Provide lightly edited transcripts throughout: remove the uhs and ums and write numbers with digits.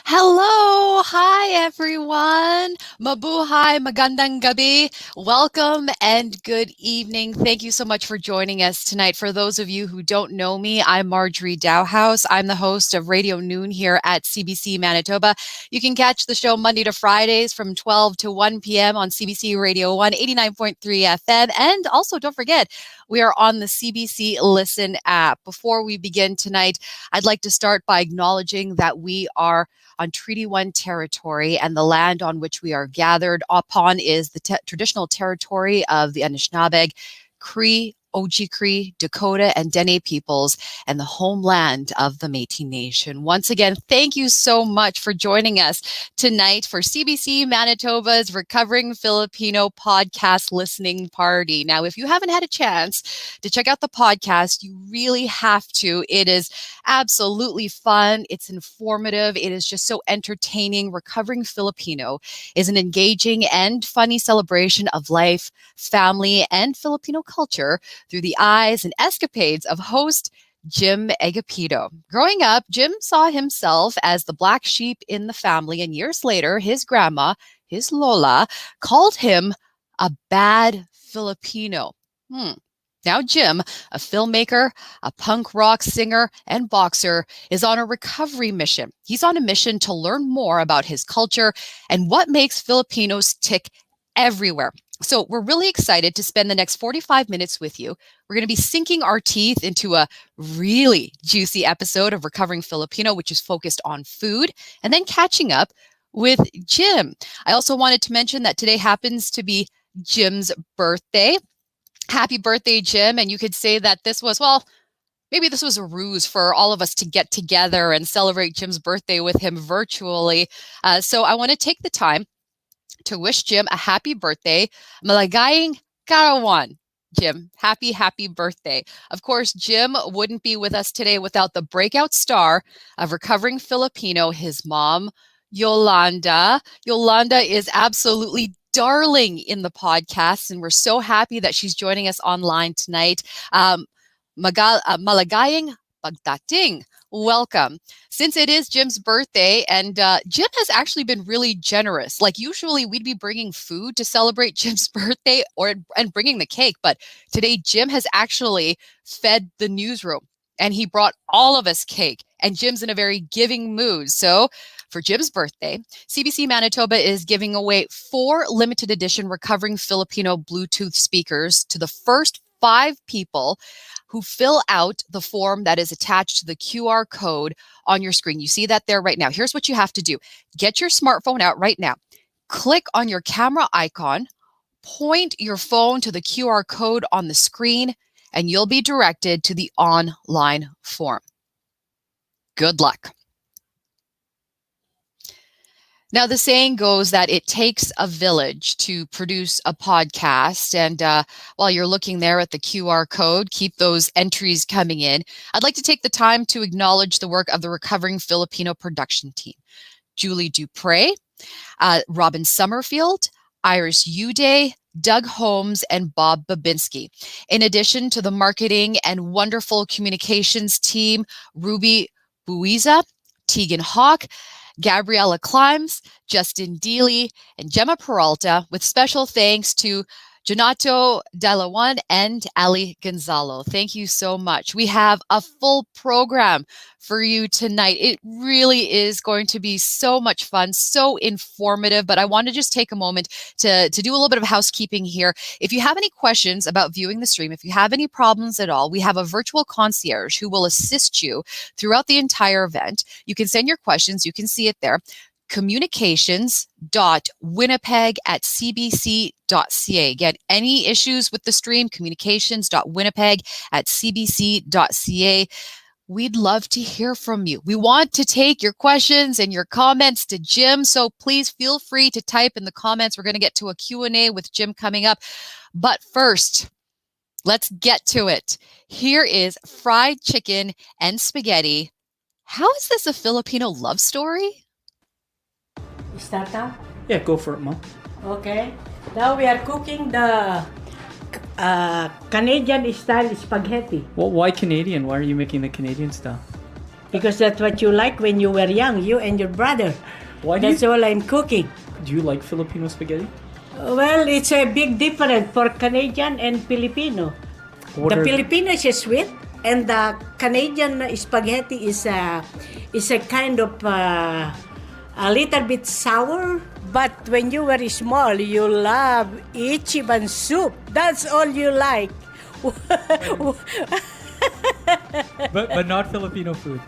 Hello! Hi, everyone! Mabuhay, magandang gabi. Welcome and good evening. Thank you so much for joining us tonight. For those of you who don't know me, I'm Marjorie Dowhos. I'm the host of Radio Noon here at CBC Manitoba. You can catch the show Monday to Fridays from 12 to 1 p.m. on CBC Radio 1, 89.3 FM. And also, don't forget, we are on the CBC Listen app. Before we begin tonight, I'd like to start by acknowledging that we are on Treaty 1 territory, and the land on which we are gathered upon is the traditional territory of the Anishinaabe, Cree, Oji-Cree, Dakota, and Dene peoples, and the homeland of the Métis Nation. Once again, thank you so much for joining us tonight for CBC Manitoba's Recovering Filipino podcast listening party. Now, if you haven't had a chance to check out the podcast, you really have to. It is absolutely fun. It's informative. It is just so entertaining. Recovering Filipino is an engaging and funny celebration of life, family, and Filipino culture through the eyes and escapades of host Jim Agapito. Growing up, Jim saw himself as the black sheep in the family, and years later, his grandma, his Lola, called him a bad Filipino. Now Jim, a filmmaker, a punk rock singer, and boxer, is on a recovery mission. He's on a mission to learn more about his culture and what makes Filipinos tick everywhere. So we're really excited to spend the next 45 minutes with you. We're going to be sinking our teeth into a really juicy episode of Recovering Filipino, which is focused on food, and then catching up with Jim. I also wanted to mention that today happens to be Jim's birthday. Happy birthday, Jim. And you could say that this was, maybe this was a ruse for all of us to get together and celebrate Jim's birthday with him virtually. So I want to take the time to wish Jim a happy birthday. Maligayang Karawan. Jim, happy birthday. Of course, Jim wouldn't be with us today without the breakout star of Recovering Filipino, his mom, Yolanda. Yolanda is absolutely darling in the podcast, and we're so happy that she's joining us online tonight. Malagayang pagdating welcome. Since it is Jim's birthday, and Jim has actually been really generous. Like usually we'd be bringing food to celebrate Jim's birthday and bringing the cake, but today Jim has actually fed the newsroom and he brought all of us cake, and Jim's in a very giving mood. So for Jim's birthday, CBC Manitoba is giving away 4 limited edition Recovering Filipino Bluetooth speakers to the first 5 people who fill out the form that is attached to the QR code on your screen. You see that there right now. Here's what you have to do. Get your smartphone out right now. Click on your camera icon, point your phone to the QR code on the screen, and you'll be directed to the online form. Good luck. Now, the saying goes that it takes a village to produce a podcast. And while you're looking there at the QR code, keep those entries coming in. I'd like to take the time to acknowledge the work of the Recovering Filipino production team. Julie Dupre, Robin Summerfield, Iris Uday, Doug Holmes, and Bob Babinski. In addition to the marketing and wonderful communications team, Ruby Buiza, Tegan Hawk, Gabriella Climbs, Justin Deely, and Gemma Peralta, with special thanks to Jonato Dalawan and Ali Gonzalo. Thank you so much. We have a full program for you tonight. It really is going to be so much fun, so informative, but I want to just take a moment to do a little bit of housekeeping here. If you have any questions about viewing the stream, if you have any problems at all, we have a virtual concierge who will assist you throughout the entire event. You can send your questions. You can see it there. communications.winnipeg@cbc.ca. Again, any issues with the stream, communications.winnipeg@cbc.ca. We'd love to hear from you. We want to take your questions and your comments to Jim, so please feel free to type in the comments. We're going to get to a Q&A with Jim coming up. But first, let's get to it. Here is fried chicken and spaghetti. How is this a Filipino love story? Start now? Yeah, go for it, Mom. Okay. Now we are cooking the Canadian style spaghetti. Well, why Canadian? Why are you making the Canadian style? Because that's what you like when you were young, you and your brother. That's all I'm cooking. Do you like Filipino spaghetti? Well, it's a big difference for Canadian and Filipino. The Filipino is sweet, and the Canadian spaghetti is a kind of a little bit sour. But when you were small, you love ichiban soup. That's all you like. but not Filipino food.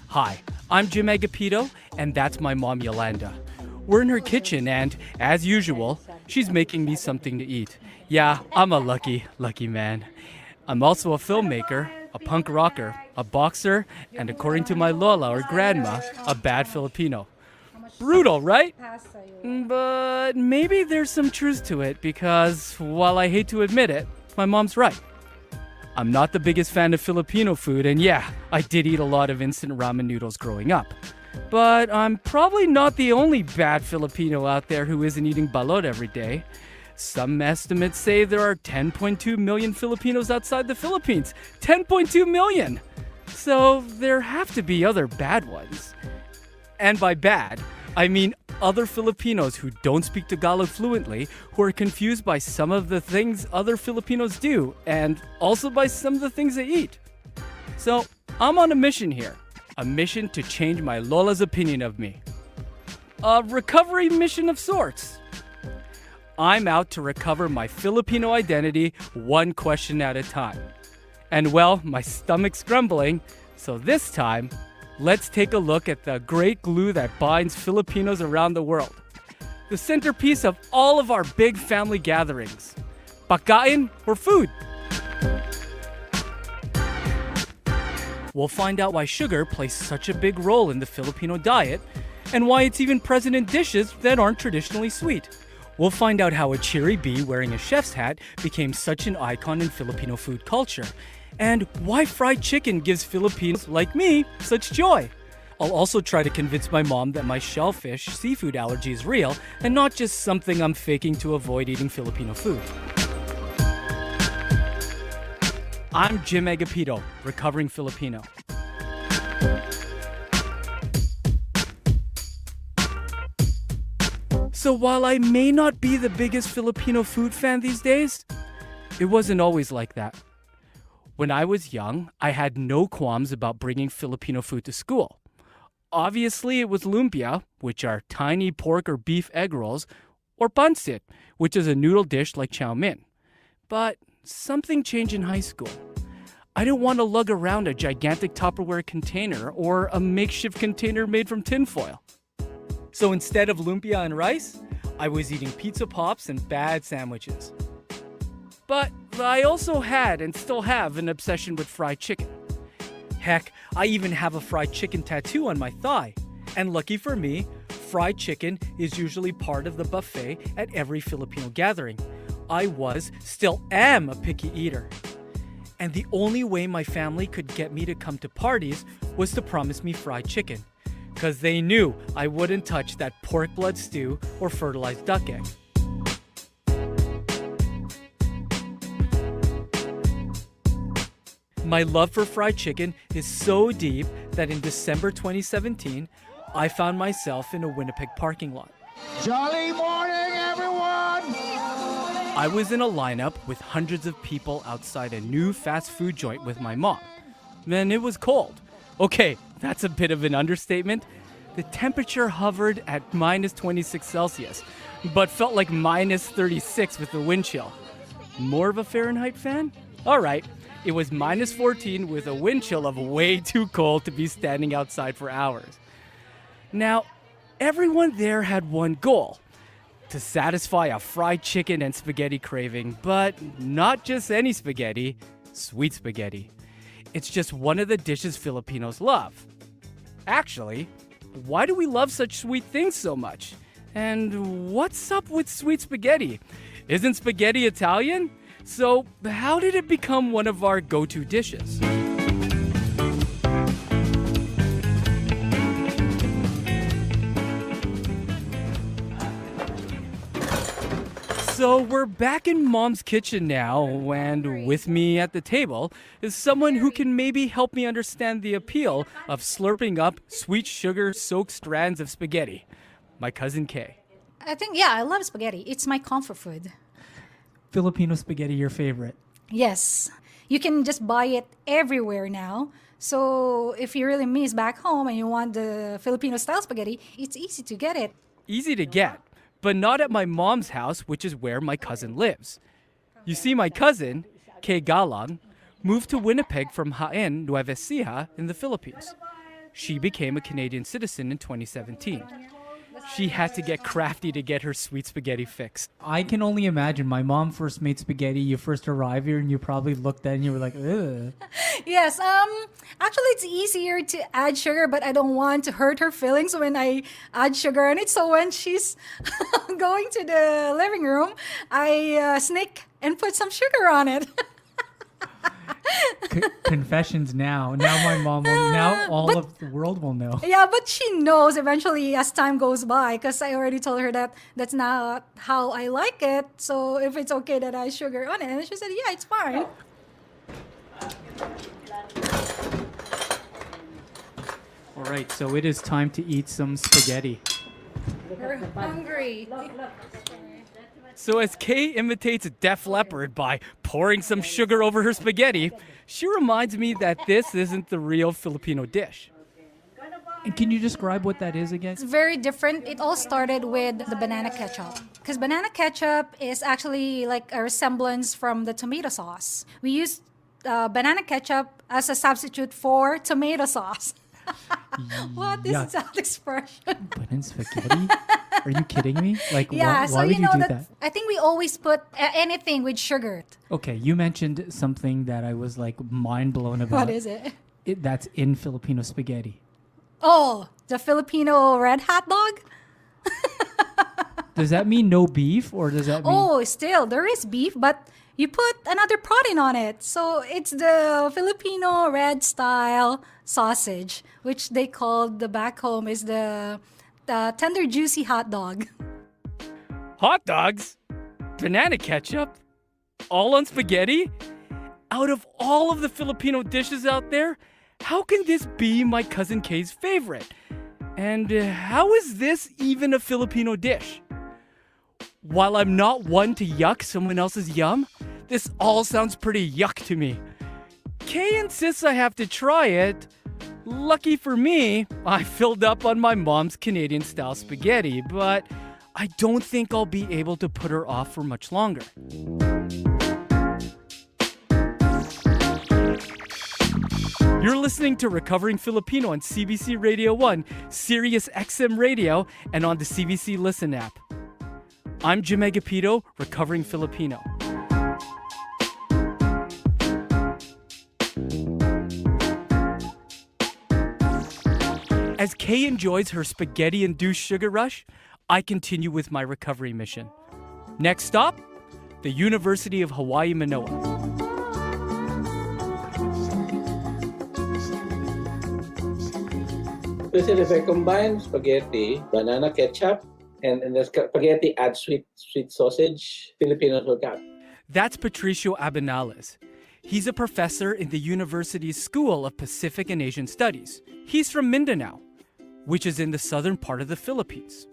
Hi, I'm Jim Agapito, and that's my mom, Yolanda. We're in her kitchen, and as usual, she's making me something to eat. Yeah, I'm a lucky man. I'm also a filmmaker, a punk rocker, a boxer, and according to my lola or grandma, a bad Filipino. Brutal, right? But maybe there's some truth to it because, while I hate to admit it, my mom's right. I'm not the biggest fan of Filipino food, and yeah, I did eat a lot of instant ramen noodles growing up. But I'm probably not the only bad Filipino out there who isn't eating balot every day. Some estimates say there are 10.2 million Filipinos outside the Philippines. 10.2 million! So there have to be other bad ones. And by bad, I mean other Filipinos who don't speak Tagalog fluently, who are confused by some of the things other Filipinos do, and also by some of the things they eat. So I'm on a mission here. A mission to change my lola's opinion of me. A recovery mission of sorts. I'm out to recover my Filipino identity one question at a time. And well, my stomach's grumbling, so this time, let's take a look at the great glue that binds Filipinos around the world. The centerpiece of all of our big family gatherings. Pagkain or food. We'll find out why sugar plays such a big role in the Filipino diet, and why it's even present in dishes that aren't traditionally sweet. We'll find out how a cheery bee wearing a chef's hat became such an icon in Filipino food culture, and why fried chicken gives Filipinos like me such joy. I'll also try to convince my mom that my shellfish seafood allergy is real and not just something I'm faking to avoid eating Filipino food. I'm Jim Agapito, Recovering Filipino. So while I may not be the biggest Filipino food fan these days, it wasn't always like that. When I was young, I had no qualms about bringing Filipino food to school. Obviously, it was lumpia, which are tiny pork or beef egg rolls, or pancit, which is a noodle dish like chow mein. But something changed in high school. I didn't want to lug around a gigantic Tupperware container or a makeshift container made from tinfoil. So instead of lumpia and rice, I was eating pizza pops and bad sandwiches. But I also had and still have an obsession with fried chicken. Heck, I even have a fried chicken tattoo on my thigh. And lucky for me, fried chicken is usually part of the buffet at every Filipino gathering. I still am a picky eater. And the only way my family could get me to come to parties was to promise me fried chicken. Because they knew I wouldn't touch that pork blood stew or fertilized duck egg. My love for fried chicken is so deep that in December 2017, I found myself in a Winnipeg parking lot. Jolly morning, everyone! I was in a lineup with hundreds of people outside a new fast food joint with my mom. And it was cold. Okay, that's a bit of an understatement. The temperature hovered at minus 26 Celsius, but felt like minus 36 with the wind chill. More of a Fahrenheit fan? All right. It was minus 14 with a wind chill of way too cold to be standing outside for hours. Now, everyone there had one goal: to satisfy a fried chicken and spaghetti craving, but not just any spaghetti, sweet spaghetti. It's just one of the dishes Filipinos love. Actually, why do we love such sweet things so much? And what's up with sweet spaghetti? Isn't spaghetti Italian? So, how did it become one of our go-to dishes? So, we're back in Mom's kitchen now, and with me at the table is someone who can maybe help me understand the appeal of slurping up sweet sugar-soaked strands of spaghetti. My cousin Kay. I love spaghetti. It's my comfort food. Filipino spaghetti your favorite? Yes. You can just buy it everywhere now. So if you really miss back home and you want the Filipino style spaghetti, it's easy to get it. Easy to get, but not at my mom's house, which is where my cousin lives. You see, my cousin, Kay Galang, moved to Winnipeg from Jaén, Nueva Ecija in the Philippines. She became a Canadian citizen in 2017. She had to get crafty to get her sweet spaghetti fix. I can only imagine. My mom first made spaghetti. You first arrived here and you probably looked at it and you were like, ugh. Yes, actually it's easier to add sugar, but I don't want to hurt her feelings when I add sugar on it. So when she's going to the living room, I sneak and put some sugar on it. Confessions now. Now my mom will, now all of the world will know. Yeah, but she knows eventually as time goes by, because I already told her that that's not how I like it. So if it's okay that I sugar on it, and she said, yeah, it's fine. All right, so it is time to eat some spaghetti. We're hungry. So as Kay imitates Def Leppard by pouring some sugar over her spaghetti, she reminds me that this isn't the real Filipino dish. And can you describe what that is again? It's very different. It all started with the banana ketchup. Because banana ketchup is actually like a resemblance from the tomato sauce. We use banana ketchup as a substitute for tomato sauce. What is Yuck. that expression? But in spaghetti? Are you kidding me? Like, Yeah, why so would you you know do that, that? I think we always put anything with sugar. Okay, you mentioned something that I was like mind blown about. What is it? That's in Filipino spaghetti. Oh, the Filipino red hot dog? Does that mean no beef or does that mean... Oh, still, there is beef, but you put another protein on it. So it's the Filipino red style sausage, which they call the back home is the tender juicy hot dog. Hot dogs? Banana ketchup? All on spaghetti? Out of all of the Filipino dishes out there, how can this be my cousin Kay's favorite? And how is this even a Filipino dish? While I'm not one to yuck someone else's yum, this all sounds pretty yuck to me. Kay insists I have to try it. Lucky for me, I filled up on my mom's Canadian-style spaghetti, but I don't think I'll be able to put her off for much longer. You're listening to Recovering Filipino on CBC Radio 1, Sirius XM Radio, and on the CBC Listen app. I'm Jim Agapito, Recovering Filipino. As Kay enjoys her spaghetti-induced sugar rush, I continue with my recovery mission. Next stop, the University of Hawaii Manoa. Listen, if I combine spaghetti, banana ketchup, and the spaghetti add sweet sausage, Filipinos will come. That's Patricio Abenales. He's a professor in the university's School of Pacific and Asian Studies. He's from Mindanao, which is in the southern part of the Philippines.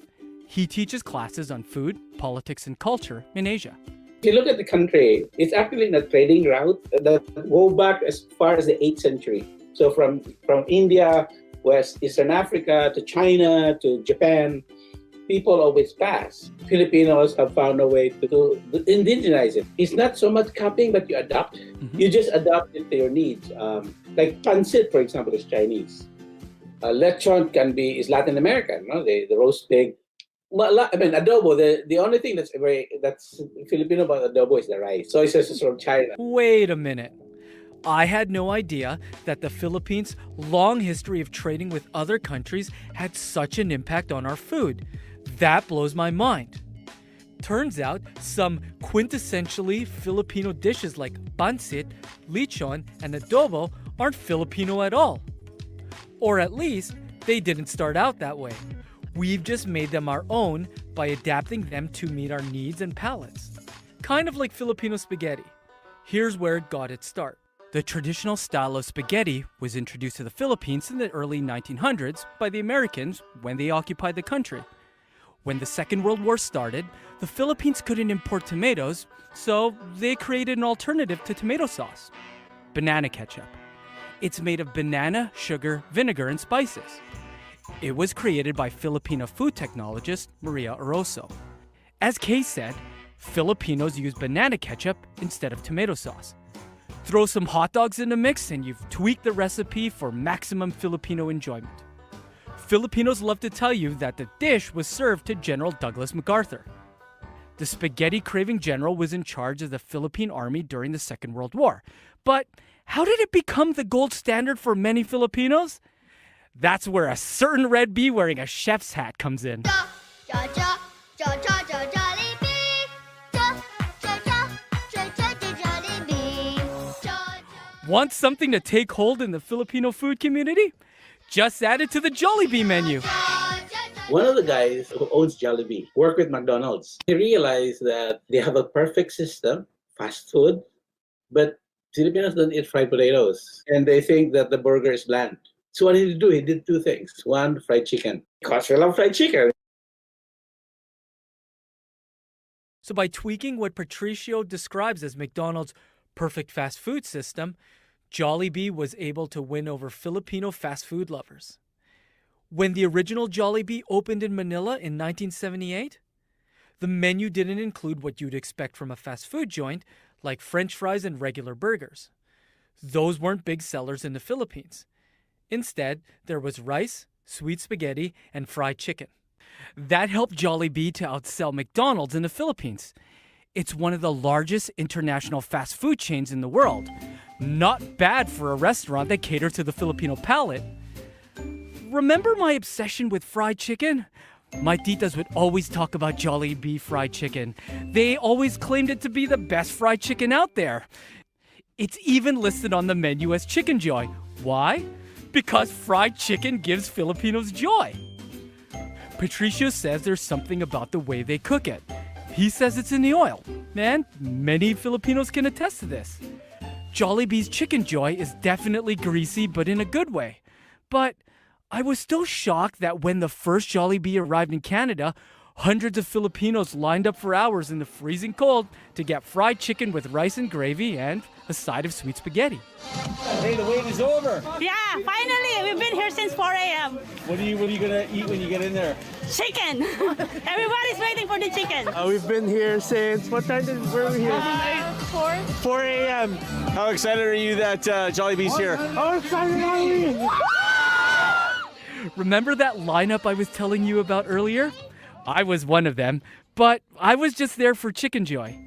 He teaches classes on food, politics, and culture in Asia. If you look at the country, it's actually in a trading route that go back as far as the 8th century. So from India, West Eastern Africa, to China, to Japan, people always pass. Filipinos have found a way to indigenize it. It's not so much copying, but you adapt. Mm-hmm. You just adapt it to your needs. Like pancit, for example, is Chinese. Lechon is Latin American, no? The roast pig. Well, I mean, adobo. The only thing that's Filipino about adobo is the rice. Soy sauce is from China. Wait a minute. I had no idea that the Philippines' long history of trading with other countries had such an impact on our food. That blows my mind. Turns out some quintessentially Filipino dishes like pancit, lechon, and adobo aren't Filipino at all. Or at least, they didn't start out that way. We've just made them our own by adapting them to meet our needs and palates. Kind of like Filipino spaghetti. Here's where it got its start. The traditional style of spaghetti was introduced to the Philippines in the early 1900s by the Americans when they occupied the country. When the Second World War started, the Philippines couldn't import tomatoes, so they created an alternative to tomato sauce: banana ketchup. It's made of banana, sugar, vinegar, and spices. It was created by Filipino food technologist Maria Oroso. As Kay said, Filipinos use banana ketchup instead of tomato sauce. Throw some hot dogs in the mix and you've tweaked the recipe for maximum Filipino enjoyment. Filipinos love to tell you that the dish was served to General Douglas MacArthur. The spaghetti-craving general was in charge of the Philippine Army during the Second World War. But how did it become the gold standard for many Filipinos? That's where a certain red bee wearing a chef's hat comes in. Want something to take hold in the Filipino food community? Just add it to the Jollibee menu. One of the guys who owns Jollibee worked with McDonald's. He realized that they have a perfect system, fast food, but Filipinos don't eat fried potatoes. And they think that the burger is bland. So what did he do? He did two things. One, fried chicken. Because we love fried chicken. So by tweaking what Patricio describes as McDonald's perfect fast food system, Jollibee was able to win over Filipino fast food lovers. When the original Jollibee opened in Manila in 1978, the menu didn't include what you'd expect from a fast food joint, like French fries and regular burgers. Those weren't big sellers in the Philippines. Instead, there was rice, sweet spaghetti, and fried chicken. That helped Jollibee to outsell McDonald's in the Philippines. It's one of the largest international fast food chains in the world. Not bad for a restaurant that caters to the Filipino palate. Remember my obsession with fried chicken? My titas would always talk about Jollibee fried chicken. They always claimed it to be the best fried chicken out there. It's even listed on the menu as Chicken Joy. Why? Because fried chicken gives Filipinos joy. Patricio says there's something about the way they cook it. He says it's in the oil. And many Filipinos can attest to this. Jollibee's Chicken Joy is definitely greasy, but in a good way. But I was still shocked that when the first Jollibee arrived in Canada, hundreds of Filipinos lined up for hours in the freezing cold to get fried chicken with rice and gravy and a side of sweet spaghetti. Hey, the wait is over. Yeah, finally, we've been here since 4 a.m. What are you gonna eat when you get in there? Chicken. Everybody's waiting for the chicken. We've been here since what time were we here? 4 a.m. How excited are you that Jollibee's here? How excited are we? Remember that lineup I was telling you about earlier? I was one of them, but I was just there for Chicken Joy.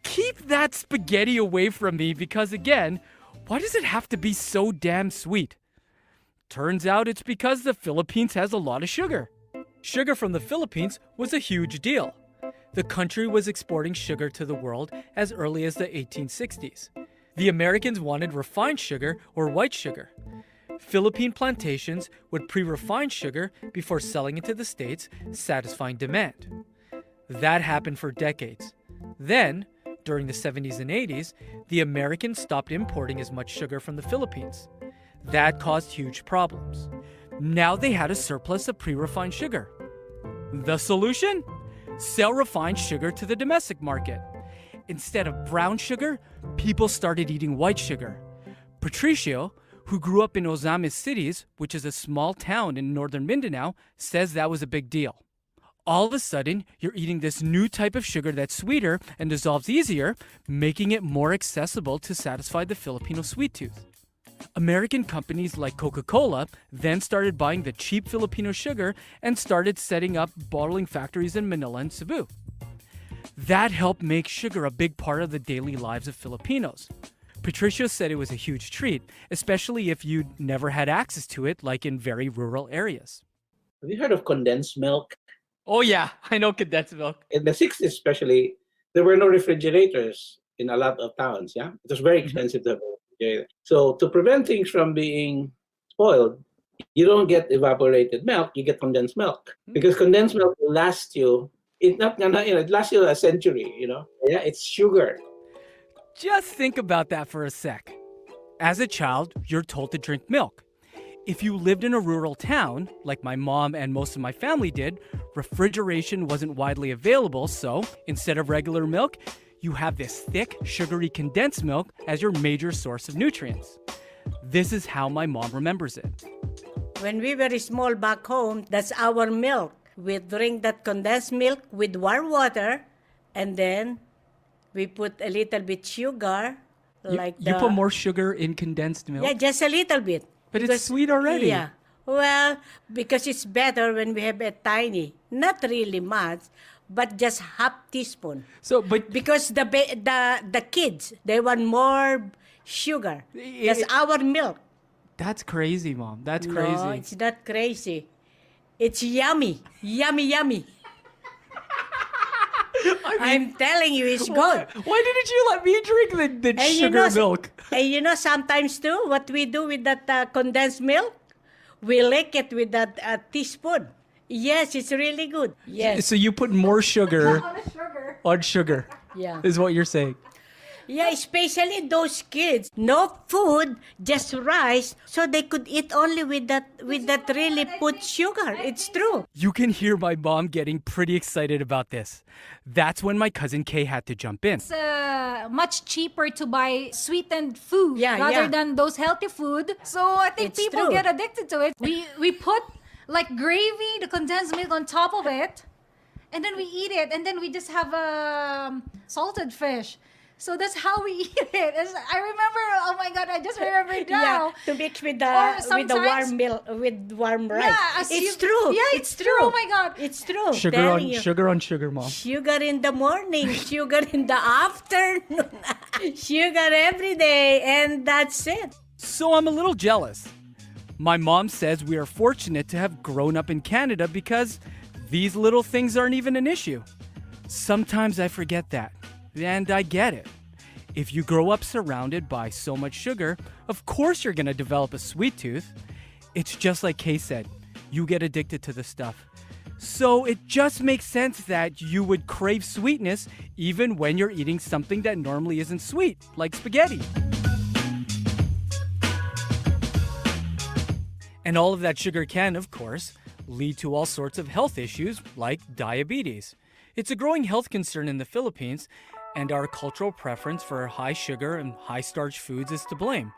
Keep that spaghetti away from me because, again, why does it have to be so damn sweet? Turns out it's because the Philippines has a lot of sugar. Sugar from the Philippines was a huge deal. The country was exporting sugar to the world as early as the 1860s. The Americans wanted refined sugar or white sugar. Philippine plantations would pre-refine sugar before selling it to the States, satisfying demand. That happened for decades. Then, during the 70s and 80s, the Americans stopped importing as much sugar from the Philippines. That caused huge problems. Now they had a surplus of pre-refined sugar. The solution? Sell refined sugar to the domestic market. Instead of brown sugar, people started eating white sugar. Patricio, who grew up in Ozamis Cities, which is a small town in northern Mindanao, says that was a big deal. All of a sudden, you're eating this new type of sugar that's sweeter and dissolves easier, making it more accessible to satisfy the Filipino sweet tooth. American companies like Coca-Cola then started buying the cheap Filipino sugar and started setting up bottling factories in Manila and Cebu. That helped make sugar a big part of the daily lives of Filipinos. Patricio said it was a huge treat, especially if you'd never had access to it, like in very rural areas. Have you heard of condensed milk? Oh yeah, I know condensed milk. In the 60s especially, there were no refrigerators in a lot of towns, yeah? It was very expensive to have a refrigerator. So to prevent things from being spoiled, you don't get evaporated milk, you get condensed milk. Because condensed milk will last you, it lasts you a century, Yeah, it's sugar. Just think about that for a sec. As a child, you're told to drink milk. If you lived in a rural town, like my mom and most of my family did, refrigeration wasn't widely available, so instead of regular milk, you have this thick, sugary condensed milk as your major source of nutrients. This is how my mom remembers it. When we were small back home, that's our milk. We drink that condensed milk with warm water, and then we put a little bit sugar, You put more sugar in condensed milk? Yeah, just a little bit. But it's sweet already. Yeah. Well, because it's better when we have a tiny, not really much, but just half teaspoon. So, but because the kids, they want more sugar. That's our milk. That's crazy, Mom. That's No, crazy. it's not crazy. It's yummy. Yummy, yummy. I'm telling you, it's good. Why didn't you let me drink the sugar milk? And sometimes too, what we do with that condensed milk, we lick it with that teaspoon. Yes, it's really good. Yes. So you put more sugar on sugar. Yeah. Is what you're saying. Yeah, especially those kids. No food, just rice, so they could eat only with that really put sugar. It's true. You can hear my mom getting pretty excited about this. That's when my cousin Kay had to jump in. It's much cheaper to buy sweetened food rather than those healthy food. So I think It's people true. get addicted to it. We put like gravy, the condensed milk on top of it, and then we eat it, and then we just have salted fish. So that's how we eat it. I remember, oh my God, I just remember it now. Yeah, to mix with Or the sometimes- warm milk, with warm rice. Yeah, it's true. Yeah, it's true. Oh my God. It's true. Sugar Telling on you. sugar, Mom. Sugar in the morning, sugar in the afternoon, sugar every day, and that's it. So I'm a little jealous. My mom says we are fortunate to have grown up in Canada because these little things aren't even an issue. Sometimes I forget that, and I get it. If you grow up surrounded by so much sugar, of course you're gonna develop a sweet tooth. It's just like Kay said, you get addicted to the stuff. So it just makes sense that you would crave sweetness even when you're eating something that normally isn't sweet, like spaghetti. And all of that sugar can, of course, lead to all sorts of health issues like diabetes. It's a growing health concern in the Philippines, and our cultural preference for high sugar and high starch foods is to blame.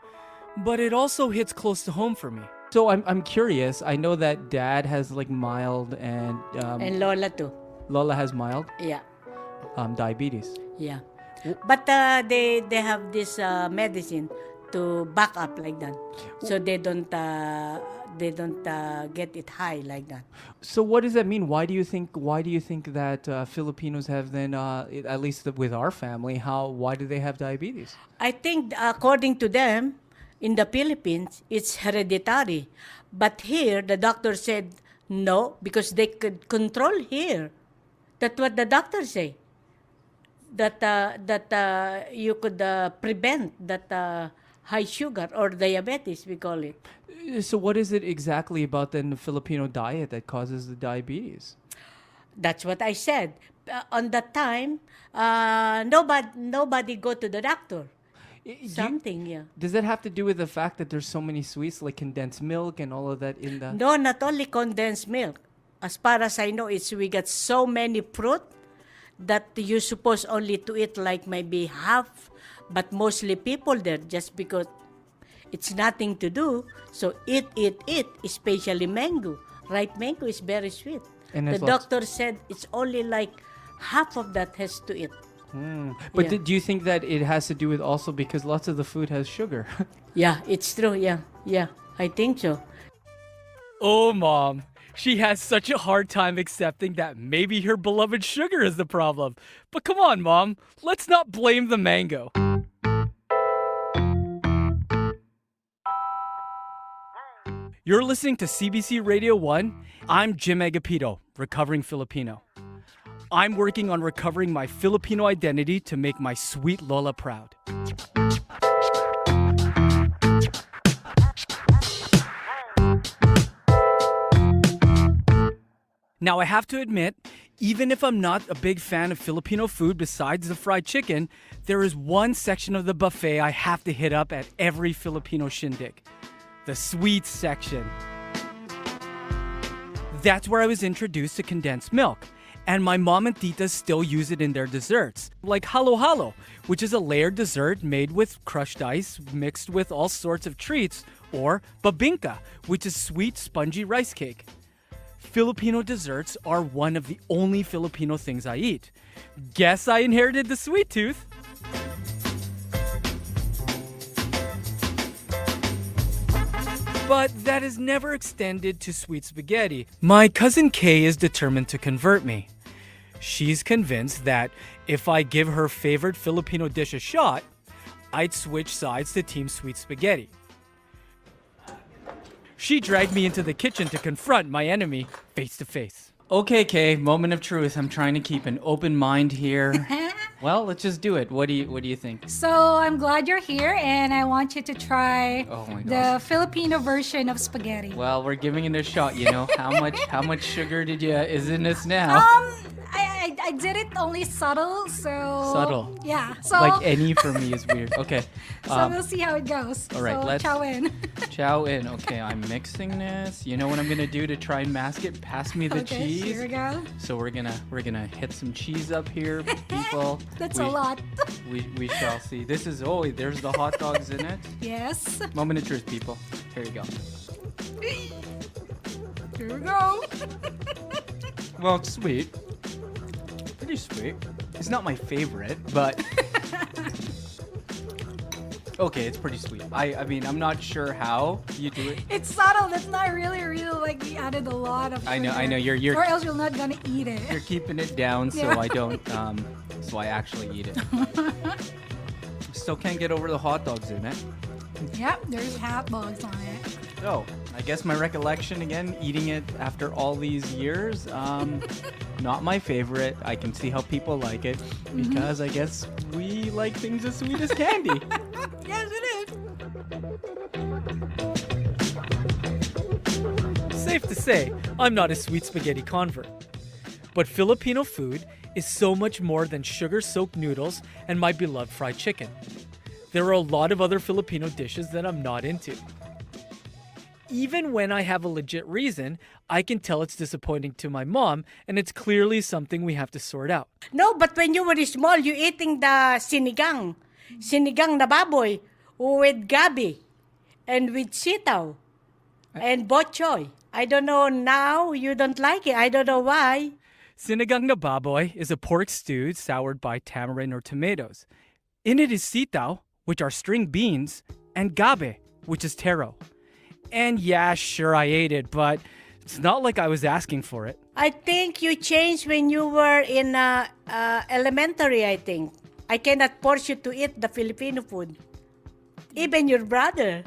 But it also hits close to home for me. So I'm curious. I know that Dad has like mild and And Lola too. Lola has mild Yeah. diabetes. Yeah. But they have this medicine to back up like that, so they don't get it high like that. So what does that mean? Why do you think that Filipinos have then at least with our family, why do they have diabetes? I think according to them, in the Philippines, it's hereditary. But here, the doctor said no, because they could control here. That's what the doctor say. That you could prevent that high sugar or diabetes, we call it. So what is it exactly about then the Filipino diet that causes the diabetes? That's what I said. On that time, nobody go to the doctor. Something, yeah. Does that have to do with the fact that there's so many sweets like condensed milk and all of that in the... No, not only condensed milk. As far as I know, we got so many fruit that you're supposed only to eat like maybe half, but mostly people there just because it's nothing to do. So eat, especially mango. Ripe mango is very sweet. And the doctor said it's only like half of that has to eat. But Yeah. do you think that it has to do with also because lots of the food has sugar? Yeah, it's true. Yeah, I think so. Oh, Mom. She has such a hard time accepting that maybe her beloved sugar is the problem. But come on, Mom. Let's not blame the mango. You're listening to CBC Radio 1. I'm Jim Agapito, Recovering Filipino. I'm working on recovering my Filipino identity to make my sweet Lola proud. Now, I have to admit, even if I'm not a big fan of Filipino food besides the fried chicken, there is one section of the buffet I have to hit up at every Filipino shindig: the sweets section. That's where I was introduced to condensed milk, and my mom and titas still use it in their desserts, like halo-halo, which is a layered dessert made with crushed ice mixed with all sorts of treats, or babinka, which is sweet, spongy rice cake. Filipino desserts are one of the only Filipino things I eat. Guess I inherited the sweet tooth. But that has never extended to sweet spaghetti. My cousin Kay is determined to convert me. She's convinced that if I give her favorite Filipino dish a shot, I'd switch sides to Team Sweet Spaghetti. She dragged me into the kitchen to confront my enemy face to face. Okay, Kay, moment of truth. I'm trying to keep an open mind here. Well, let's just do it. What do you think? So I'm glad you're here, and I want you to try Oh my the gosh. Filipino version of spaghetti. Well, we're giving it a shot, you know. How much sugar is in this now? I did it only subtle, so Subtle. Yeah, so Like any for me is weird. Okay. so we'll see how it goes. all right, so let's- chow in. Chow in. Okay, I'm mixing this. You know what I'm gonna do to try and mask it? Pass me the Okay, cheese. here we go. So we're gonna hit some cheese up here, people. That's we, a lot. We shall see. This is there's the hot dogs in it. Yes. Moment of truth, people. Here you go. Here we go. Well, it's sweet. Pretty sweet. It's not my favorite, but okay, it's pretty sweet. I mean, I'm not sure how you do it. It's subtle. That's not really real. Like we added a lot of. I know. sugar. You're Or else you're not gonna eat it. you're keeping it down so Yeah. I don't so I actually eat it. Still can't get over the hot dogs in it. Yep, there's hot dogs on it. So I guess my recollection again, eating it after all these years, not my favorite. I can see how people like it because I guess we like things as sweet as candy. Yes, it is. Safe to say, I'm not a sweet spaghetti convert. But Filipino food is so much more than sugar-soaked noodles and my beloved fried chicken. There are a lot of other Filipino dishes that I'm not into. even when I have a legit reason, I can tell it's disappointing to my mom, and it's clearly something we have to sort out. No, but when you were small, you eating the sinigang na baboy with gabi and with sitaw and bok choy. I don't know now you don't like it. I don't know why. Sinigang na baboy is a pork stew soured by tamarind or tomatoes. In it is sitaw, which are string beans, and gabe, which is taro. And yeah, sure, I ate it, but it's not like I was asking for it. I think you changed when you were in elementary, I think. I cannot force you to eat the Filipino food. Even your brother.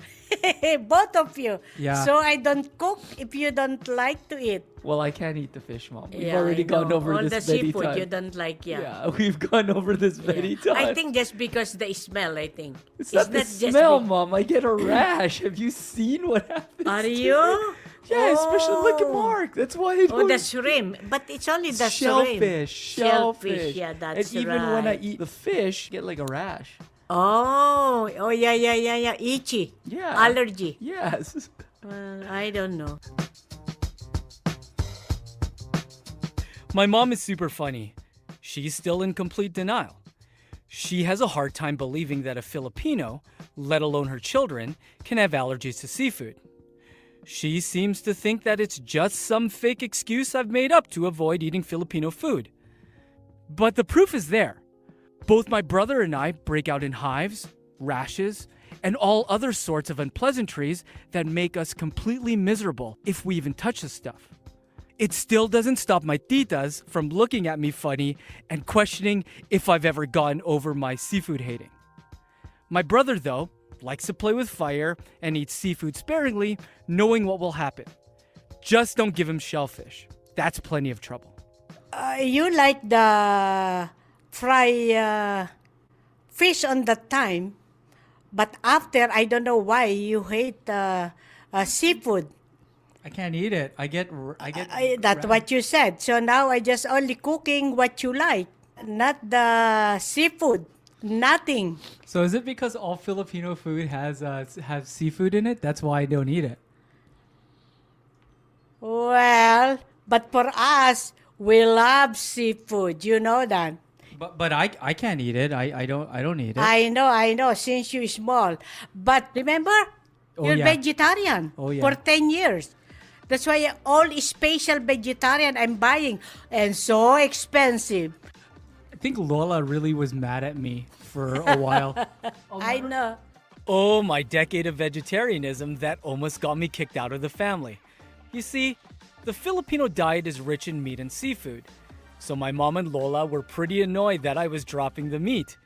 Both of you. Yeah. So I don't cook if you don't like to eat. Well, I can't eat the fish, Mom. We've Yeah, already I know. gone over all this the many seafood times. you don't like, Yeah, we've gone over this many Yeah. times. I think just because the smell, I think. it's not the just smell, be- Mom. I get a rash. Have you seen what happens? Are to you? me? Yeah, especially look at Oh. Mark. That's why I Oh, don't. the shrimp. But it's only the shrimp. Shellfish. Yeah, that's And even when I right. eat the fish, I get like a rash. Oh, yeah. Itchy. Yeah. Allergy. Yes. Well, I don't know. My mom is super funny. She's still in complete denial. She has a hard time believing that a Filipino, let alone her children, can have allergies to seafood. She seems to think that it's just some fake excuse I've made up to avoid eating Filipino food. But the proof is there. Both my brother and I break out in hives, rashes, and all other sorts of unpleasantries that make us completely miserable if we even touch the stuff. It still doesn't stop my titas from looking at me funny and questioning if I've ever gotten over my seafood hating. My brother, though, likes to play with fire and eats seafood sparingly, knowing what will happen. Just don't give him shellfish. That's plenty of trouble. You like the fry fish on that time, but after, I don't know why you hate seafood. I can't eat it. I get. That's what you said. So now I just only cooking what you like, not the seafood. Nothing. So is it because all Filipino food has seafood in it? That's why I don't eat it. Well, but for us, we love seafood. You know that. But I can't eat it. I don't eat it. I know. Since you're small, but remember, Oh, you're yeah. vegetarian Oh, yeah. for 10 years. That's why all special vegetarian I'm buying and so expensive. I think Lola really was mad at me for a while. I know. Oh, my decade of vegetarianism that almost got me kicked out of the family. You see, the Filipino diet is rich in meat and seafood. So my mom and Lola were pretty annoyed that I was dropping the meat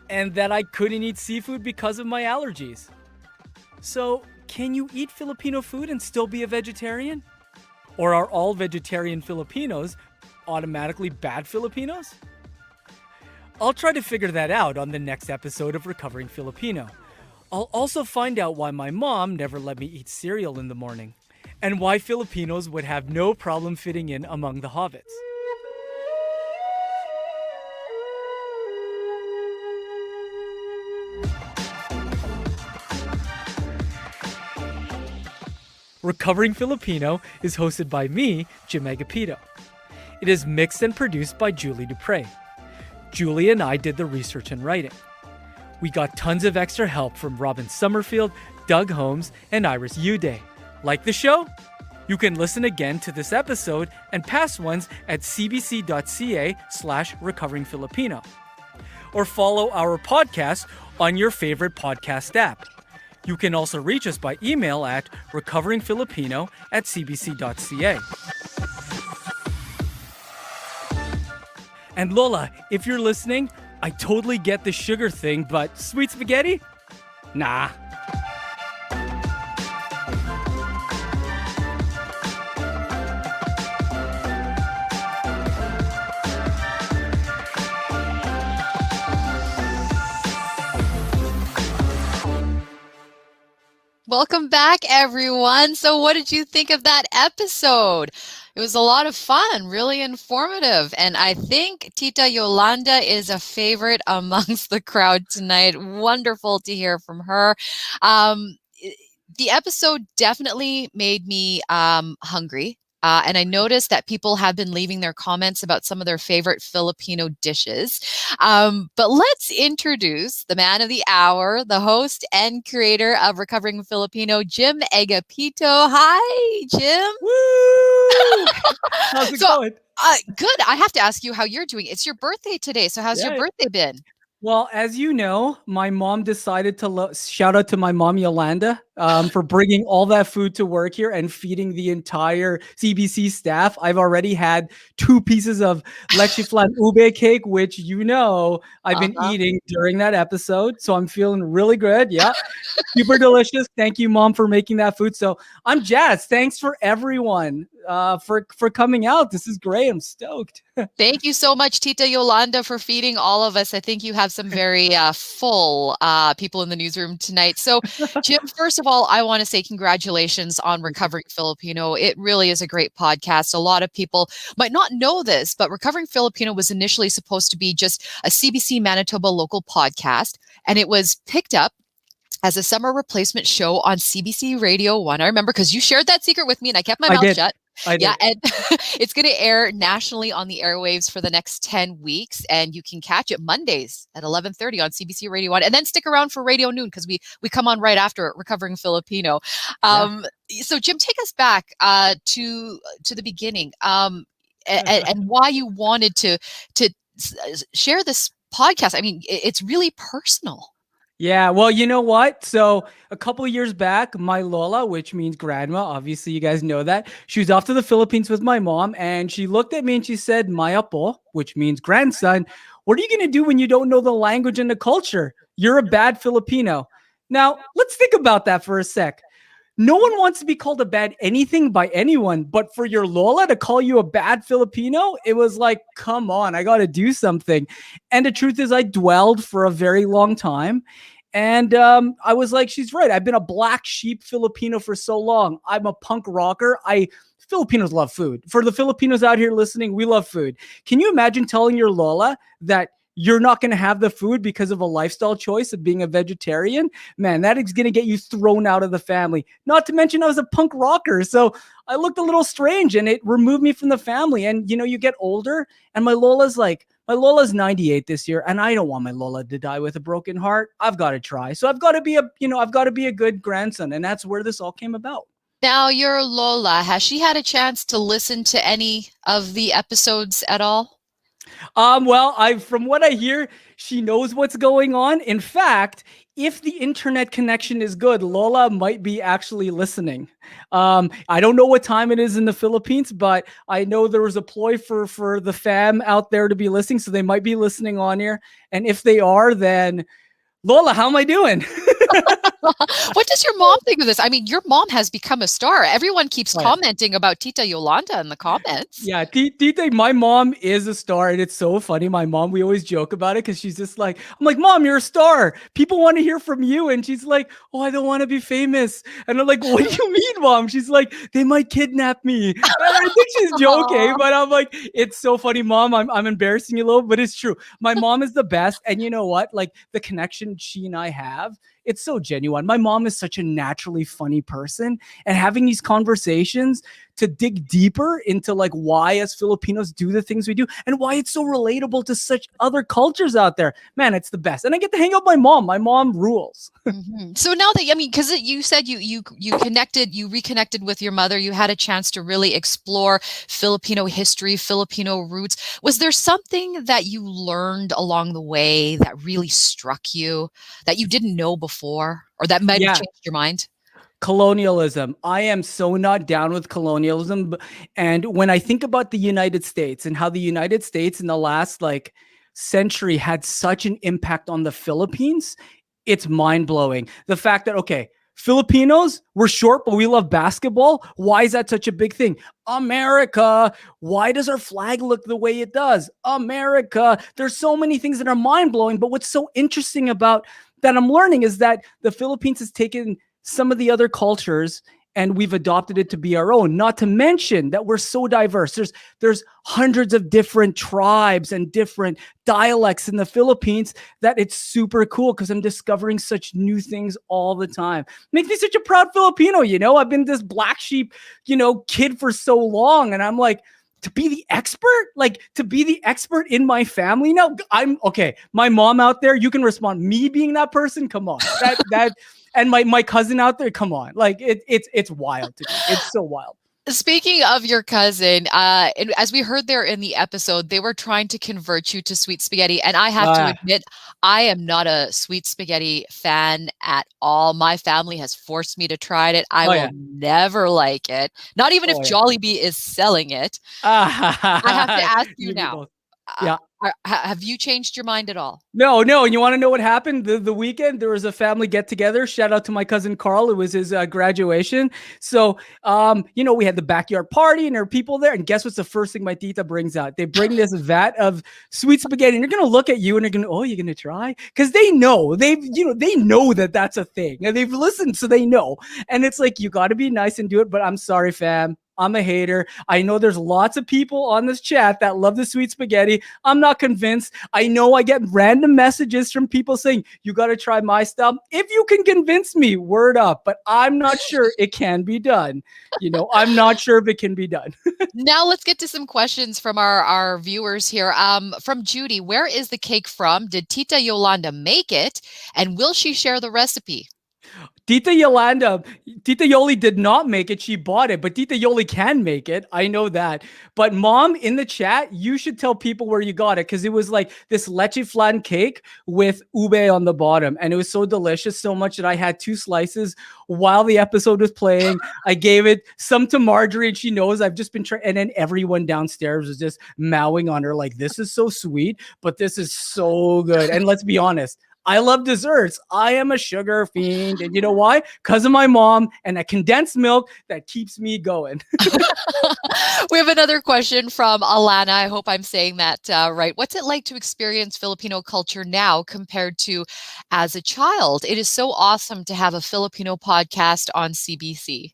and that I couldn't eat seafood because of my allergies. So, can you eat Filipino food and still be a vegetarian? Or are all vegetarian Filipinos automatically bad Filipinos? I'll try to figure that out on the next episode of Recovering Filipino. I'll also find out why my mom never let me eat cereal in the morning, and why Filipinos would have no problem fitting in among the hobbits. Recovering Filipino is hosted by me, Jim Agapito. It is mixed and produced by Julie Dupre. Julie and I did the research and writing. We got tons of extra help from Robin Summerfield, Doug Holmes, and Iris Uday. Like the show? You can listen again to this episode and past ones at cbc.ca/recoveringfilipino. Or follow our podcast on your favorite podcast app. You can also reach us by email at recoveringfilipino@cbc.ca. And Lola, if you're listening, I totally get the sugar thing, but sweet spaghetti? Nah. Welcome back, everyone. So, what did you think of that episode? It was a lot of fun, really informative. And I think Tita Yolanda is a favorite amongst the crowd tonight. Wonderful to hear from her. the episode definitely made me hungry. And I noticed that people have been leaving their comments about some of their favorite Filipino dishes. But let's introduce the man of the hour, the host and creator of Recovering Filipino, Jim Agapito. Hi, Jim. Woo! How's it So, going? good. I have to ask you how you're doing. It's your birthday today. So, how's your Yeah. birthday been? Well, as you know, my mom decided to shout out to my mom Yolanda for bringing all that food to work here and feeding the entire CBC staff. I've already had 2 pieces of leche flan ube cake, which I've been eating during that episode. So I'm feeling really good. Yeah, super delicious. Thank you, Mom, for making that food. So I'm jazzed. Thanks for everyone for coming out. This is great. I'm stoked. Thank you so much, Tita Yolanda, for feeding all of us. I think you have some very full people in the newsroom tonight. So, Jim, first of all, I want to say congratulations on Recovering Filipino. It really is a great podcast. A lot of people might not know this, but Recovering Filipino was initially supposed to be just a CBC Manitoba local podcast, and it was picked up as a summer replacement show on CBC Radio 1. I remember because you shared that secret with me and I kept my mouth shut. I did. Yeah, and it's going to air nationally on the airwaves for the next 10 weeks, and you can catch it Mondays at 11:30 on CBC Radio 1, and then stick around for Radio Noon because we come on right after Recovering Filipino. So, Jim, take us back to the beginning and why you wanted to share this podcast. I mean, it's really personal. Yeah, well, you know what? So a couple of years back, my Lola, which means grandma, obviously you guys know that, she was off to the Philippines with my mom, and she looked at me and she said, "My apo," which means grandson, "what are you going to do when you don't know the language and the culture? You're a bad Filipino." Now, let's think about that for a sec. No one wants to be called a bad anything by anyone, but for your Lola to call you a bad Filipino, it was like, come on, I got to do something. And the truth is, I dwelled for a very long time. And I was like, she's right. I've been a black sheep Filipino for so long. I'm a punk rocker. Filipinos love food. For the Filipinos out here listening, we love food. Can you imagine telling your Lola that you're not going to have the food because of a lifestyle choice of being a vegetarian? Man, that is going to get you thrown out of the family. Not to mention I was a punk rocker. So I looked a little strange and it removed me from the family. And, you get older and my Lola's 98 this year. And I don't want my Lola to die with a broken heart. I've got to try. So I've got to be a good grandson. And that's where this all came about. Now, your Lola, has she had a chance to listen to any of the episodes at all? Well, from what I hear, she knows what's going on. In fact, if the internet connection is good, Lola might be actually listening. I don't know what time it is in the Philippines, but I know there was a ploy for the fam out there to be listening, so they might be listening on here. And if they are, then Lola, how am I doing? What does your mom think of this? I mean, your mom has become a star. Everyone keeps commenting about Tita Yolanda in the comments. Yeah, Tita, my mom is a star, and it's so funny. My mom, we always joke about it because she's just like, I'm like, Mom, you're a star. People want to hear from you. And she's like, oh, I don't want to be famous. And I'm like, what do you mean, Mom? She's like, they might kidnap me. And I think she's joking, but I'm like, it's so funny, Mom. I'm embarrassing you a little, but it's true. My mom is the best. And you know what? Like the connection she and I have, it's so genuine. My mom is such a naturally funny person, and having these conversations to dig deeper into like why as Filipinos do the things we do and why it's so relatable to such other cultures out there. Man, it's the best. And I get to hang out with my mom. My mom rules. Mm-hmm. So now that, because you said you reconnected with your mother, you had a chance to really explore Filipino history, Filipino roots. Was there something that you learned along the way that really struck you that you didn't know before, or that might have changed your mind? Colonialism. I am so not down with colonialism. And when I think about the United States and how the United States in the last century had such an impact on the Philippines, it's mind blowing. The fact that, okay, Filipinos, we're short, but we love basketball. Why is that such a big thing? America. Why does our flag look the way it does? America. There's so many things that are mind blowing. But what's so interesting about that I'm learning is that the Philippines has taken some of the other cultures and we've adopted it to be our own. Not to mention that we're so diverse. There's hundreds of different tribes and different dialects in the Philippines that it's super cool because I'm discovering such new things all the time. Makes me such a proud Filipino, I've been this black sheep, kid for so long, and I'm like, to be the expert in my family now. I'm okay. My mom out there, you can respond. Me being that person, come on. That and my cousin out there, come on. Like it's wild to me. It's so wild. Speaking of your cousin, as we heard there in the episode, they were trying to convert you to sweet spaghetti. And I have to admit, I am not a sweet spaghetti fan at all. My family has forced me to try it. I will never like it. Not even if Jollibee is selling it. I have to ask you now. Have you changed your mind at all? No. And you want to know what happened? The weekend, there was a family get together. Shout out to my cousin Carl. It was his graduation. So, we had the backyard party and there were people there. And guess what's the first thing my tita brings out? They bring this vat of sweet spaghetti and they're going to look at you and they're going to, oh, you're going to try? Because they know, they know that that's a thing and they've listened. So they know. And it's like, you got to be nice and do it. But I'm sorry, fam. I'm a hater. I know there's lots of people on this chat that love the sweet spaghetti. I'm not convinced. I know I get random messages from people saying, you got to try my stuff. If you can convince me, word up. But I'm not sure it can be done. I'm not sure if it can be done. Now let's get to some questions from our viewers here. From Judy, where is the cake from? Did Tita Yolanda make it? And will she share the recipe? Tita Yoli did not make it. She bought it, but Tita Yoli can make it. I know that. But mom, in the chat, you should tell people where you got it because it was like this leche flan cake with ube on the bottom. And it was so delicious, so much that I had 2 slices while the episode was playing. I gave it some to Marjorie and she knows I've just been trying. And then everyone downstairs was just mowing on her like, this is so sweet, but this is so good. And let's be honest, I love desserts. I am a sugar fiend. And you know why? Because of my mom and that condensed milk that keeps me going. We have another question from Alana. I hope I'm saying that right. What's it like to experience Filipino culture now compared to as a child? It is so awesome to have a Filipino podcast on CBC.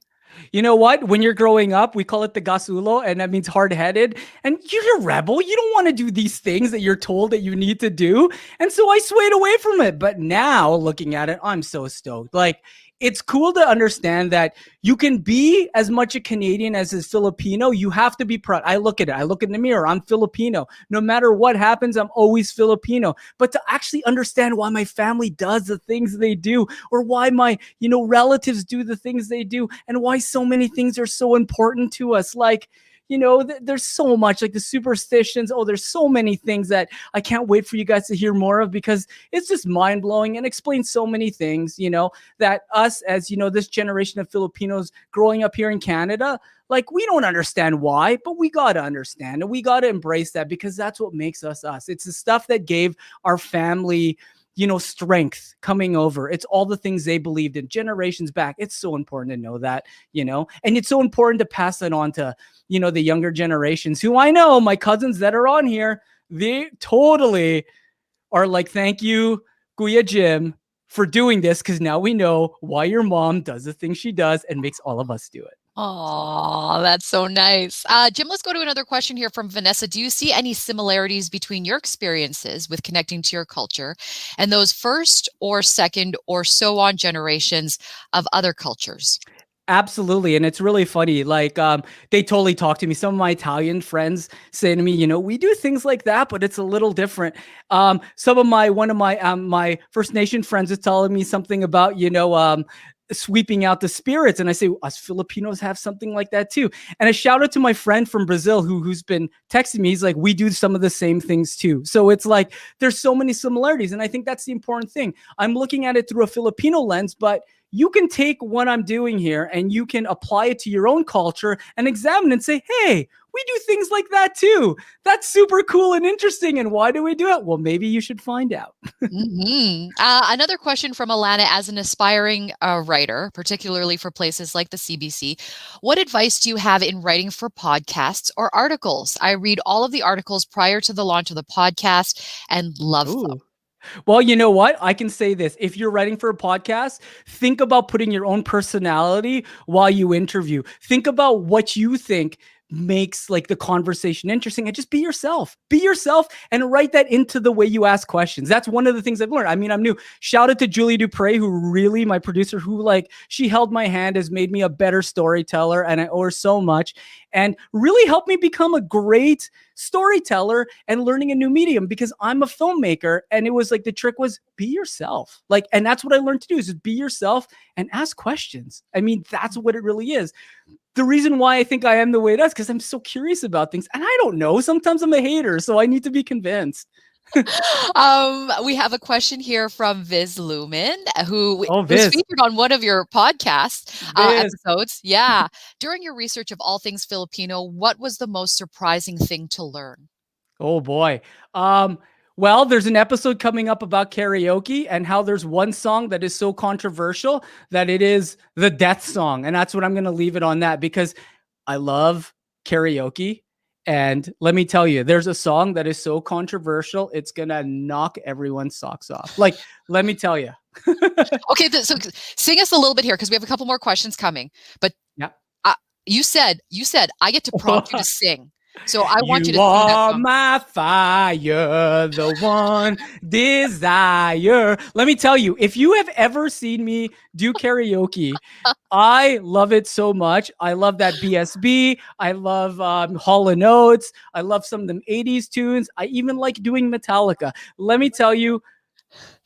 You know what? When you're growing up, we call it the gasulo, and that means hard-headed. And you're a rebel. You don't want to do these things that you're told that you need to do. And so I swayed away from it. But now, looking at it, I'm so stoked. Like, it's cool to understand that you can be as much a Canadian as a Filipino. You have to be proud. I look at it. I look in the mirror. I'm Filipino. No matter what happens, I'm always Filipino. But to actually understand why my family does the things they do, or why my, relatives do the things they do, and why so many things are so important to us. Like, there's so much like the superstitions. Oh, there's so many things that I can't wait for you guys to hear more of because it's just mind blowing and explains so many things, that us as, this generation of Filipinos growing up here in Canada, like we don't understand why, but we got to understand and we got to embrace that because that's what makes us us. It's the stuff that gave our family strength coming over. It's all the things they believed in generations back. It's so important to know that, and it's so important to pass that on to, the younger generations who I know, my cousins that are on here, they totally are like, thank you, Kuya Jim, for doing this. Cause now we know why your mom does the things she does and makes all of us do it. Oh, that's so nice. Jim, let's go to another question here from Vanessa. Do you see any similarities between your experiences with connecting to your culture and those first or second or so on generations of other cultures? Absolutely. And it's really funny. Like, they totally talk to me. Some of my Italian friends say to me, we do things like that, but it's a little different. One of my First Nation friends is telling me something about, sweeping out the spirits. And I say, us Filipinos have something like that too. And a shout out to my friend from Brazil who's been texting me. He's like, we do some of the same things too. So it's like, there's so many similarities. And I think that's the important thing. I'm looking at it through a Filipino lens, but you can take what I'm doing here and you can apply it to your own culture and examine and say, hey, we do things like that too. That's super cool and interesting. And why do we do it? Well, maybe you should find out. Another question from Alana. As an aspiring writer, particularly for places like the CBC, what advice do you have in writing for podcasts or articles? I read all of the articles prior to the launch of the podcast and love them. Well, you know what? I can say this. If you're writing for a podcast, think about putting your own personality while you interview. Think about what you think makes like the conversation interesting and just be yourself. Be yourself and write that into the way you ask questions. That's one of the things I've learned. I mean, I'm new. Shout out to Julie Dupre, who really, my producer, who like she held my hand, has made me a better storyteller, and I owe her so much, and really helped me become a great storyteller and learning a new medium because I'm a filmmaker. And it was like the trick was be yourself. Like, and that's what I learned to do is just be yourself and ask questions. I mean, that's what it really is. The reason why I think I am the way it is because I'm so curious about things. And I don't know. Sometimes I'm a hater, so I need to be convinced. We have a question here from Viz Lumen, who Oh, was Viz. featured on one of your podcast Viz. episodes. Yeah. During your research of all things Filipino, what was the most surprising thing to learn? Oh boy. Well, there's an episode coming up about karaoke and how there's one song that is so controversial that it is the death song. And that's what I'm going to leave it on that because I love karaoke. And let me tell you, there's a song that is so controversial, it's going to knock everyone's socks off. Like, let me tell you. Okay, so sing us a little bit here because we have a couple more questions coming. But yeah, you said I get to prompt you to sing. So I want you to You sing that are song. my fire, the one desire. Let me tell you, if you have ever seen me do karaoke, I love it so much. I love that BSB. I love Hall & Oates. I love some of them 80s tunes. I even like doing Metallica. Let me tell you,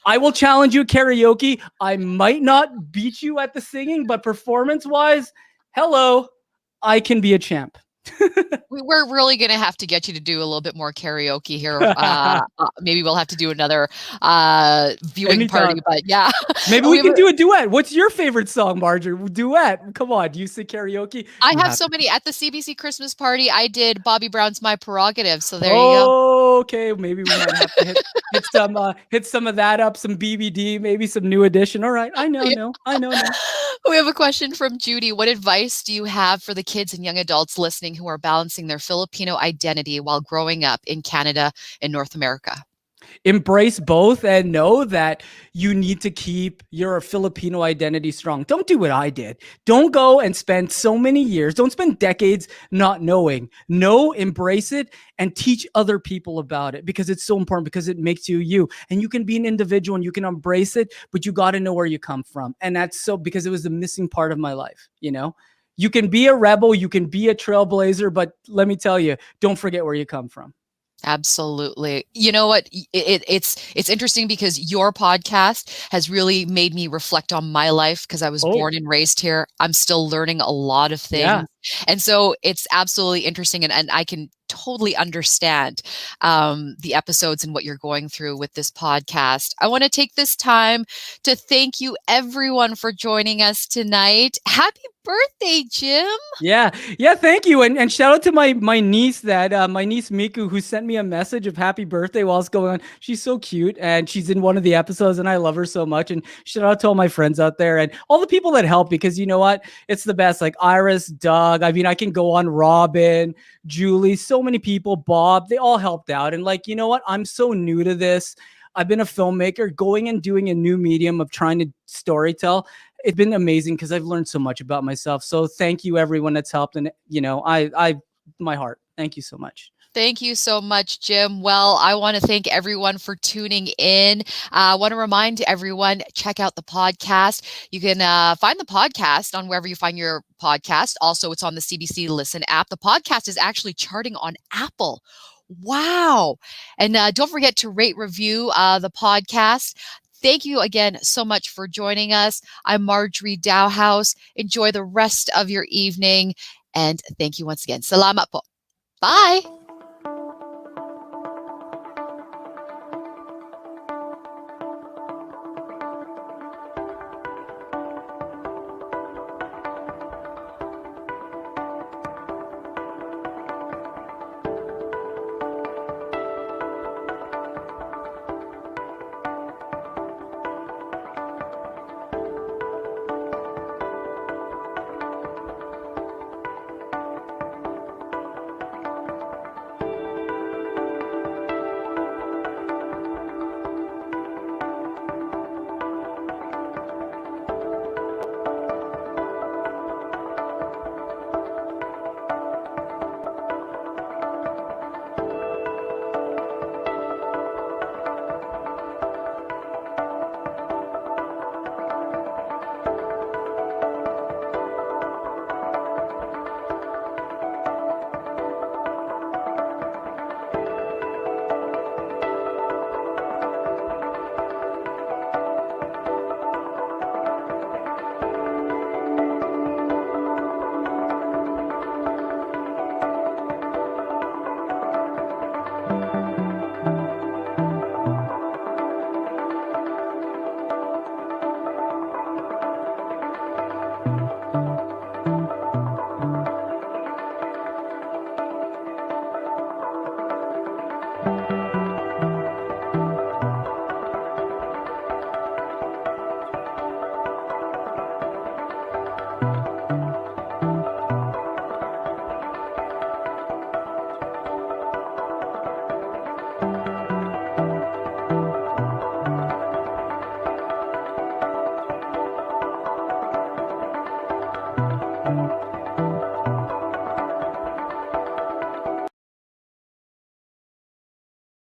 I will challenge you karaoke. I might not beat you at the singing, but performance-wise, hello, I can be a champ. We're really going to have to get you to do a little bit more karaoke here. Maybe we'll have to do another viewing Anytime. party, but yeah. Maybe we can do a duet. What's your favorite song, Marjorie? Duet. Come on. Do you sing karaoke? I have so many. At the CBC Christmas party, I did Bobby Brown's My Prerogative. So there you go. Okay. Maybe we might have to hit some of that up, some BBD, maybe some New Edition. All right. I know. We have a question from Judy. What advice do you have for the kids and young adults listening who are balancing their Filipino identity while growing up in Canada and North America? Embrace both and know that you need to keep your Filipino identity strong. Don't do what I did. Don't go and spend so many years, don't spend decades not knowing. Know, embrace it, and teach other people about it because it's so important because it makes you you. And you can be an individual and you can embrace it, but you got to know where you come from. And that's so because it was the missing part of my life, you know? You can be a rebel, you can be a trailblazer, but let me tell you, don't forget where you come from. Absolutely. You know what? It's interesting because your podcast has really made me reflect on my life because I was born and raised here. I'm still learning a lot of things. Yeah. And so it's absolutely interesting. And I can totally understand the episodes and what you're going through with this podcast. I want to take this time to thank you everyone for joining us tonight. Happy birthday, Jim. Yeah. Thank you. And shout out to my niece my niece Miku, who sent me a message of happy birthday while it's going on. She's so cute and she's in one of the episodes and I love her so much. And shout out to all my friends out there and all the people that help because you know what? It's the best. Like Iris, Doug. I mean, I can go on Robin, Julie, so many people, Bob, they all helped out. And like, you know what? I'm so new to this. I've been a filmmaker going and doing a new medium of trying to storytell. It's been amazing because I've learned so much about myself. So thank you everyone that's helped. And you know, my heart, thank you so much. Thank you so much, Jim. Well, I want to thank everyone for tuning in. I want to remind everyone, check out the podcast. You can find the podcast on wherever you find your podcast. Also, it's on the CBC Listen app. The podcast is actually charting on Apple. Wow. And don't forget to rate, review the podcast. Thank you again so much for joining us. I'm Marjorie Dowhos. Enjoy the rest of your evening. And thank you once again. Salamat po. Bye.